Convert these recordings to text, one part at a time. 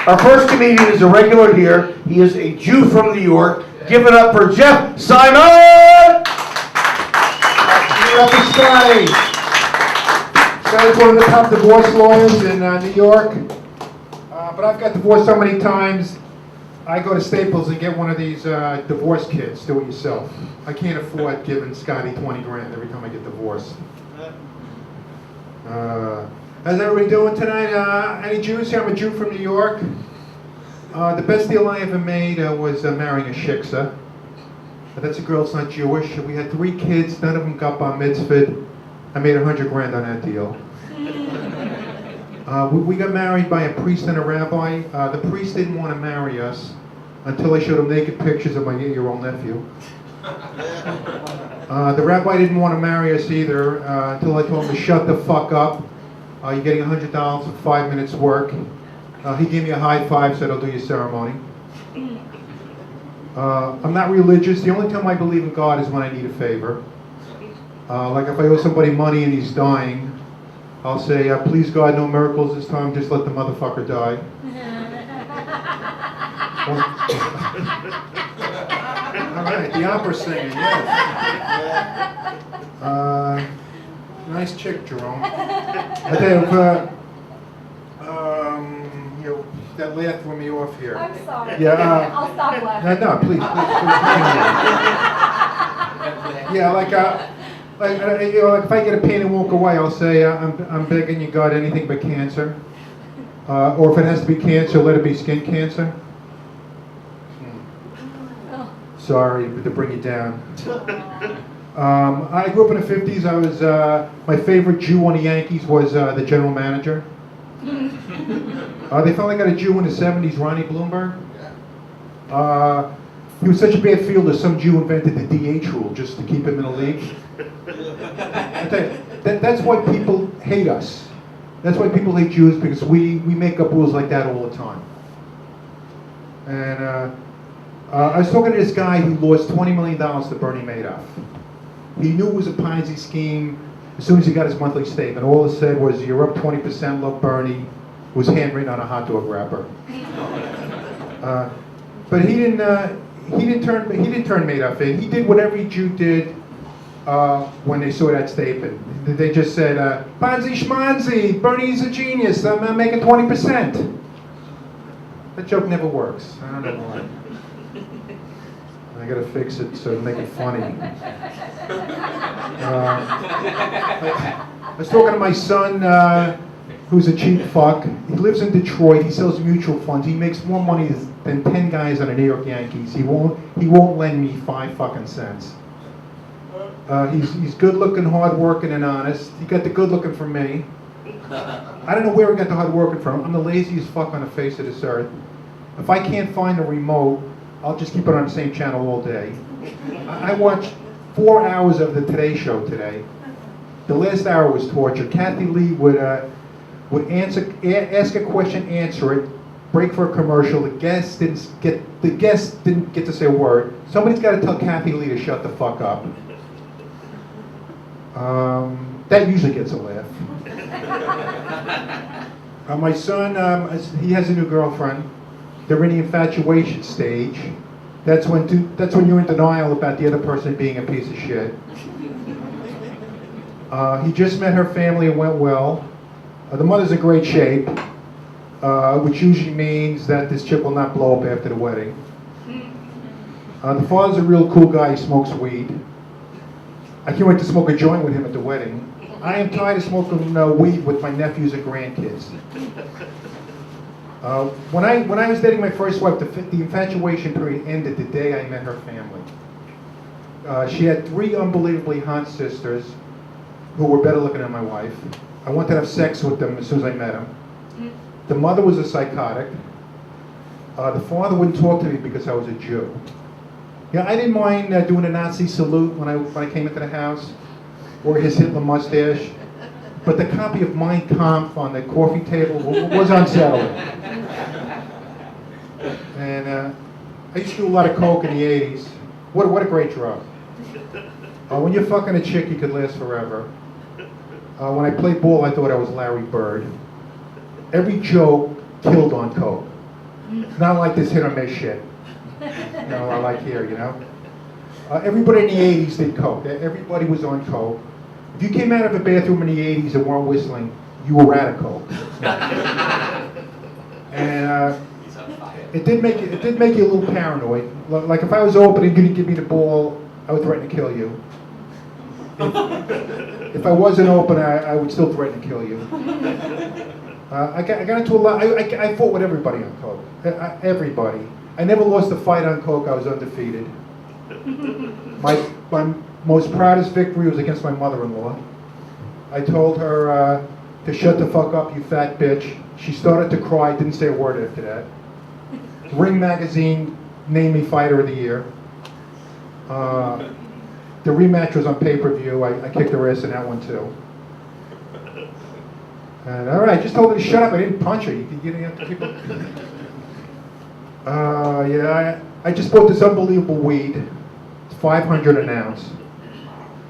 Our first comedian is a regular here. He is a Jew from New York. Give it up for Jeff Simon! Give it up for Scotty. Scotty's one of the top divorce lawyers in New York. But I've got divorced so many times, I go to Staples and get one of these divorce kits, do it yourself. I can't afford giving Scotty 20 grand every time I get divorced. How's everybody doing tonight? Any Jews here? I'm a Jew from New York. The best deal I ever made was marrying a shiksa. That's a girl that's not Jewish. We had 3 kids, none of them got bar mitzvahed. I made 100 grand on that deal. We got married by a priest and a rabbi. The priest didn't want to marry us until I showed him naked pictures of my 8-year-old nephew. The rabbi didn't want to marry us either until I told him to shut the fuck up. You're getting $100 for 5 minutes work. He gave me a high five, said I'll do your ceremony. I'm not religious. The only time I believe in God is when I need a favor. Like if I owe somebody money and he's dying, I'll say, please God, no miracles this time, just let the motherfucker die. All right, the opera singing, yes. Nice chick, Jerome. I tell you, that laugh threw me off here. I'm sorry. Yeah. I'll stop laughing. No, please. Yeah, like if I get a pain and walk away, I'll say, I'm begging you, God, anything but cancer. Or if it has to be cancer, let it be skin cancer. Sorry to bring you down. I grew up in the 50s. I was my favorite Jew on the Yankees was the general manager. They finally got a Jew in the 70s, Ronnie Bloomberg. He was such a bad fielder, some Jew invented the DH rule just to keep him in the league. I tell you, that's why people hate us. That's why people hate Jews, because we make up rules like that all the time. And I was talking to this guy who lost $20 million to Bernie Madoff. He knew it was a Ponzi scheme as soon as he got his monthly statement. All it said was, you're up 20%, love Bernie. It was handwritten on a hot dog wrapper. But he didn't turn Madoff in. He did what every Jew did when they saw that statement. They just said, Ponzi schmanzi, Bernie's a genius, I'm making 20%. That joke never works. I don't know why. I gotta fix it so to make it funny. I was talking to my son, who's a cheap fuck. He lives in Detroit. He sells mutual funds. He makes more money than 10 guys on the New York Yankees. He won't lend me 5 fucking cents. He's good looking, hard working, and honest. He got the good looking from me. I don't know where he got the hard working from. I'm the laziest fuck on the face of this earth. If I can't find a remote, I'll just keep it on the same channel all day. I watched 4 hours of the Today Show today. The last hour was torture. Kathy Lee would ask a question, answer it, break for a commercial. The guest didn't get to say a word. Somebody's got to tell Kathy Lee to shut the fuck up. That usually gets a laugh. My son, he has a new girlfriend. They're in the infatuation stage. That's when you're in denial about the other person being a piece of shit. He just met her family and went well. The mother's in great shape, which usually means that this chick will not blow up after the wedding. The father's a real cool guy. He smokes weed. I can't wait to smoke a joint with him at the wedding. I am tired of smoking weed with my nephews and grandkids. When I was dating my first wife, the infatuation period ended the day I met her family. She had 3 unbelievably hot sisters who were better looking than my wife. I wanted to have sex with them as soon as I met them. The mother was a psychotic. The father wouldn't talk to me because I was a Jew. Yeah, I didn't mind doing a Nazi salute when I came into the house, or his Hitler mustache. But the copy of Mein Kampf on the coffee table was unsettling. And I used to do a lot of coke in the 80s. What a great drug. When you're fucking a chick, you could last forever. When I played ball, I thought I was Larry Bird. Every joke killed on coke. It's not like this hit or miss shit. I like here, Everybody in the 80s did coke. Everybody was on coke. If you came out of a bathroom in the 80s and weren't whistling, you were out of coke. And it did make you a little paranoid. Like if I was open and you didn't give me the ball, I would threaten to kill you. If I wasn't open, I would still threaten to kill you. I got into a lot. I fought with everybody on coke. Everybody. I never lost a fight on coke. I was undefeated. My most proudest victory was against my mother-in-law. I told her to shut the fuck up, you fat bitch. She started to cry. Didn't say a word after that. Ring magazine named me Fighter of the Year. The rematch was on pay-per-view. I kicked her ass in that one too. And all right, just told her to shut up. I didn't punch her. You didn't have to keep her. I just bought this unbelievable weed. It's 500 an ounce.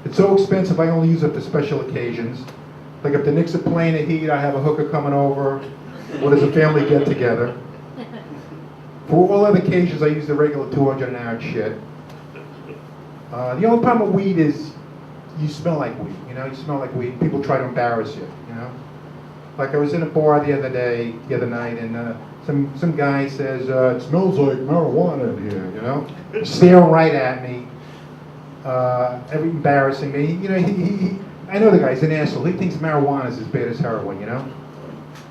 It's so expensive I only use it for special occasions. Like if the Knicks are playing a Heat, I have a hooker coming over. Or there's a family get together. For all other occasions, I use the regular 200 an ounce shit. The only problem with weed is you smell like weed. You smell like weed. People try to embarrass you. Like I was in a bar the other night, and some guy says, "It smells like marijuana in here," staring right at me, embarrassing me. He I know the guy's an asshole. He thinks marijuana is as bad as heroin.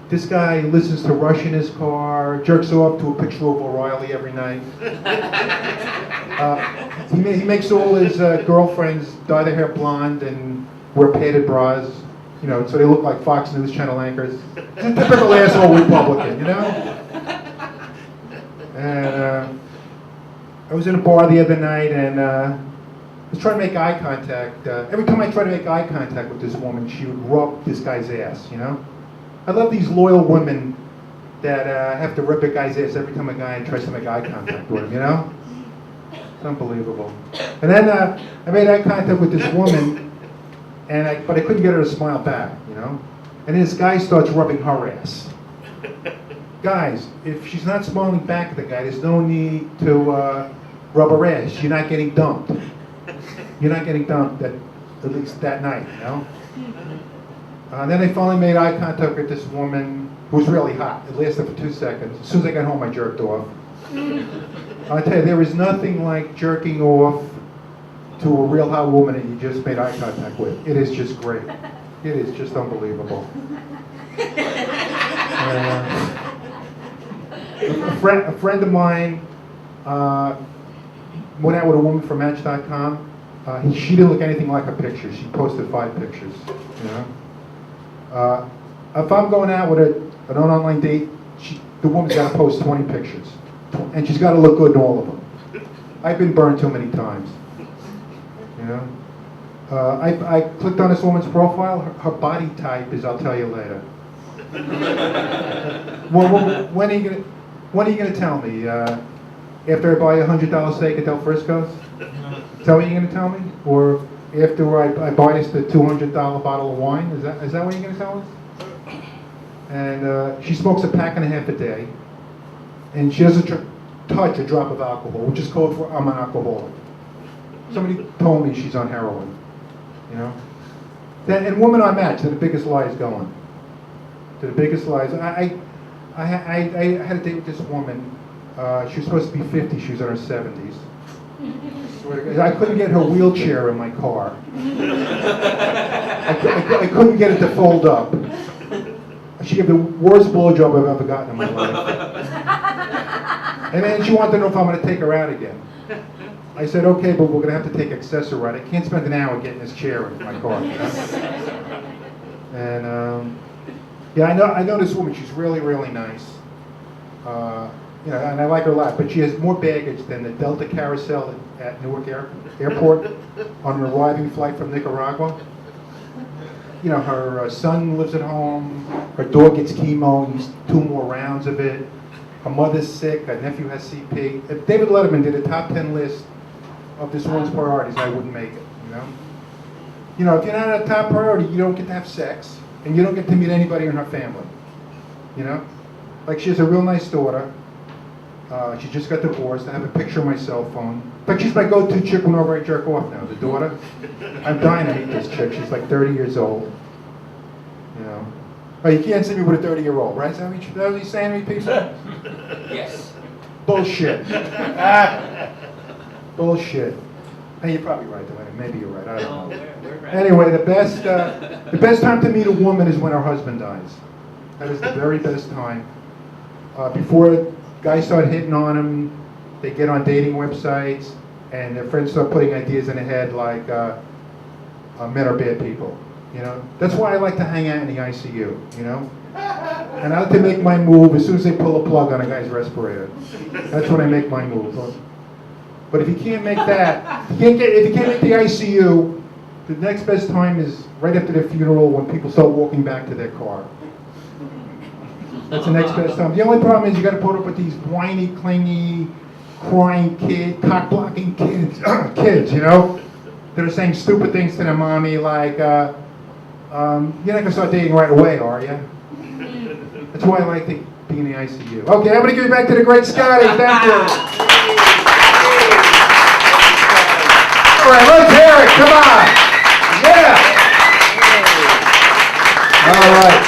This guy listens to Rush in his car, jerks off to a picture of O'Reilly every night. He makes all his girlfriends dye their hair blonde and wear padded bras, so they look like Fox News Channel anchors. He's a typical asshole Republican, And I was in a bar the other night and I was trying to make eye contact. Every time I tried to make eye contact with this woman, she would rub this guy's ass, I love these loyal women that have to rip a guy's ass every time a guy tries to make eye contact with him, It's unbelievable. And then I made eye contact with this woman, but I couldn't get her to smile back, And then this guy starts rubbing her ass. Guys, if she's not smiling back at the guy, there's no need to rub her ass. You're not getting dumped. You're not getting dumped, at least that night, Then I finally made eye contact with this woman who was really hot. It lasted for 2 seconds. As soon as I got home, I jerked off. I tell you, there is nothing like jerking off to a real hot woman that you just made eye contact with. It is just great. It is just unbelievable. A friend of mine went out with a woman from Match.com. She didn't look anything like her picture. She posted 5 pictures. If I'm going out with an online date, the woman's got to post 20 pictures. And she's got to look good in all of them. I've been burned too many times. I clicked on this woman's profile. Her body type is, I'll tell you later. When are you gonna tell me? After I buy a $100 steak at Del Frisco's? Tell me you're gonna tell me? Or after I buy this the $200 bottle of wine? Is that what you're gonna tell us? And she smokes a pack and a half a day, and she doesn't touch a drop of alcohol, which is code for I'm an alcoholic. Somebody told me she's on heroin. And women on Match, they're the biggest lies going. They're the biggest lies. I had a date with this woman. She was supposed to be 50. She was in her 70s. I couldn't get her wheelchair in my car. I couldn't get it to fold up. She gave the worst blowjob I've ever gotten in my life. And then she wanted to know if I'm going to take her out again. I said, okay, but we're going to have to take Accessoride. I can't spend an hour getting this chair in my car. And I know this woman. She's really, really nice. And I like her a lot. But she has more baggage than the Delta Carousel at Newark Airport on an arriving flight from Nicaragua. Her son lives at home. Her dog gets chemo. He's 2 more rounds of it. Her mother's sick. Her nephew has CP. If David Letterman did a top 10 list of this woman's priorities, I wouldn't make it. If you're not a top priority, you don't get to have sex, and you don't get to meet anybody in her family. Like she has a real nice daughter. She just got divorced. I have a picture on my cell phone. In fact, she's my go-to chick whenever I jerk off now, the daughter. I'm dying to meet this chick. She's like 30 years old. You know. Oh, you can't see me with a 30-year-old, right? Is that what you're saying to me, people? Yes. Bullshit. Bullshit. Hey, you're probably right, though. Maybe you're right. I don't know. We're right. Anyway, the best time to meet a woman is when her husband dies. That is the very best time. Before guys start hitting on them, they get on dating websites, and their friends start putting ideas in their head like men are bad people. You know, that's why I like to hang out in the ICU. You know, and I like to make my move as soon as they pull a plug on a guy's respirator. That's when I make my move. But if you can't make that, if you can't make the ICU, the next best time is right after their funeral when people start walking back to their car. That's the next best time. The only problem is you got to put up with these whiny, clingy, crying kid, cock-blocking kids, kids, you know, that are saying stupid things to their mommy like, you're not going to start dating right away, are you? That's why I like to be in the ICU. Okay, I'm going to give it back to the great Scotty. Thank you. All right, let's hear it. Come on. Yeah. All right.